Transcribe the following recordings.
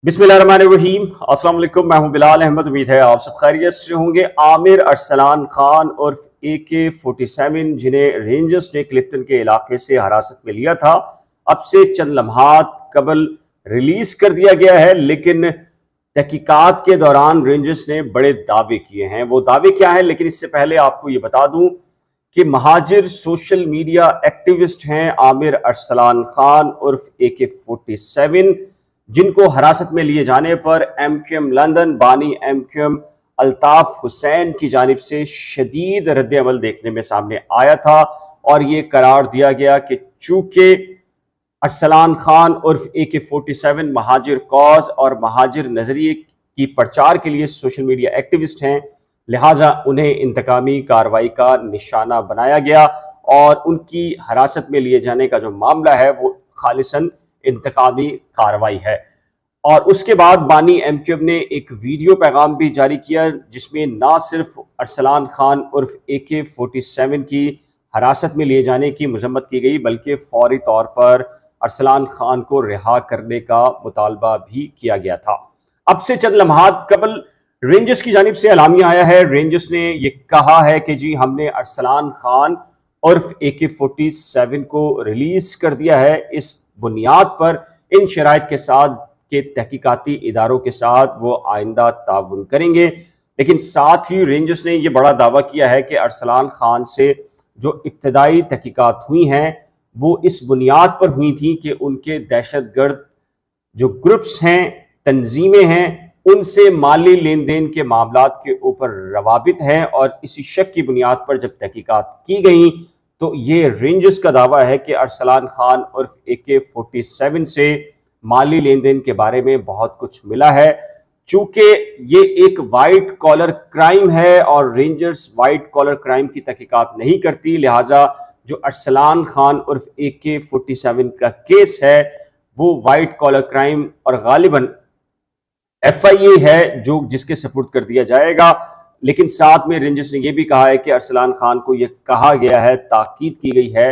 बिस्मिल्लाहिर्रहमानिर्रहीम। अस्सलाम वालेकुम। मैं हूं बिलाल अहमद। उम्मीद है आप सब खैरियत से होंगे। आमिर अरसलान खान उर्फ AK-47 जिन्हें रेंजर्स ने क्लिफ्टन के इलाके से हिरासत में लिया था, अब से चंद लम्हात कबल रिलीज कर दिया गया है। लेकिन तहकीकात के दौरान रेंजर्स ने बड़े दावे किए हैं। वो दावे क्या है, लेकिन इससे पहले आपको ये बता दूं कि महाजिर सोशल मीडिया एक्टिविस्ट हैं आमिर अरसलान खान उर्फ AK-47, जिनको हिरासत में लिए जाने पर MQM लंदन बानी MQM अल्ताफ हुसैन की जानिब से शदीद रद्द-ए-अमल देखने में सामने आया था। और ये करार दिया गया कि चूंकि अरसलान खान उर्फ AK-47 महाजिर कॉज और महाजिर नजरिए की प्रचार के लिए सोशल मीडिया एक्टिविस्ट हैं, लिहाजा उन्हें इंतकामी कार्रवाई का निशाना बनाया गया। और उनकी हिरासत में लिए जाने का जो मामला है वो खालिसन इंतकामी कार्रवाई है। और उसके बाद बानी MQM ने एक वीडियो पैगाम भी जारी किया, जिसमें ना सिर्फ अरसलान खान उर्फ AK-47 की हिरासत में लिए जाने की मजम्मत की गई, बल्कि फौरी तौर पर अरसलान खान को रिहा करने का मुतालबा भी किया गया था। अब से चंद लम्हात कबल रेंजर्स की जानिब से एलामिया आया है। रेंजर्स ने यह कहा है कि जी हमने अरसलान खान उर्फ AK-47 को रिलीज कर दिया है। इस बुनियाद पर इन शराइत के साथ के तहकीकाती इदारों के साथ वो आइंदा ताउन करेंगे। लेकिन साथ ही रेंजर्स ने यह बड़ा दावा किया है कि अरसलान खान से जो इब्तदाई तहकीकात हुई हैं वो इस बुनियाद पर हुई थी कि उनके दहशतगर्द जो ग्रुप्स हैं, तंजीमें हैं, उनसे माली लेन देन के मामलात के ऊपर रवाबित हैं। और इसी शक की बुनियाद पर जब तहकीकात की गई तो ये रेंजर्स का दावा है कि अरसलान खान उर्फ AK-47 से माली लेन देन के बारे में बहुत कुछ मिला है। चूंकि ये एक वाइट कॉलर क्राइम है और रेंजर्स वाइट कॉलर क्राइम की तहकीकात नहीं करती, लिहाजा जो अरसलान खान उर्फ AK-47 का केस है वो वाइट कॉलर क्राइम और गालिबन FIA है जो जिसके सपुर्द कर दिया जाएगा। लेकिन साथ में रेंजर्स ने यह भी कहा है कि अरसलान खान को यह कहा गया है, ताकीद की गई है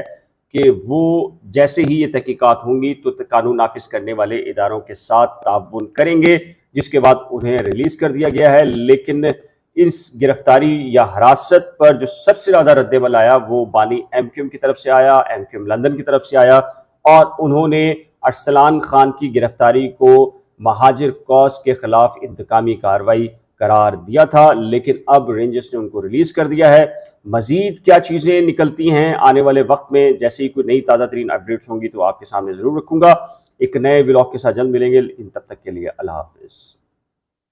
कि वो जैसे ही ये तहकीकात होंगी तो कानून नाफिज करने वाले इदारों के साथ ताउन करेंगे, जिसके बाद उन्हें रिलीज कर दिया गया है। लेकिन इस गिरफ्तारी या हिरासत पर जो सबसे ज्यादा रद्द-ए-अमल आया वो बानी MQM की तरफ से आया, MQM लंदन की तरफ से आया। और उन्होंने अरसलान खान की गिरफ्तारी को महाजिर कॉज के खिलाफ इंतकामी कार्रवाई करार दिया था। लेकिन अब रेंजर्स ने उनको रिलीज कर दिया है। मजीद क्या चीजें निकलती हैं आने वाले वक्त में, जैसे ही कोई नई ताज़ा तरीन अपडेट्स होंगी तो आपके सामने जरूर रखूंगा। एक नए व्लॉग के साथ जल्द मिलेंगे, लेकिन तब तक के लिए अल्लाह हाफिज।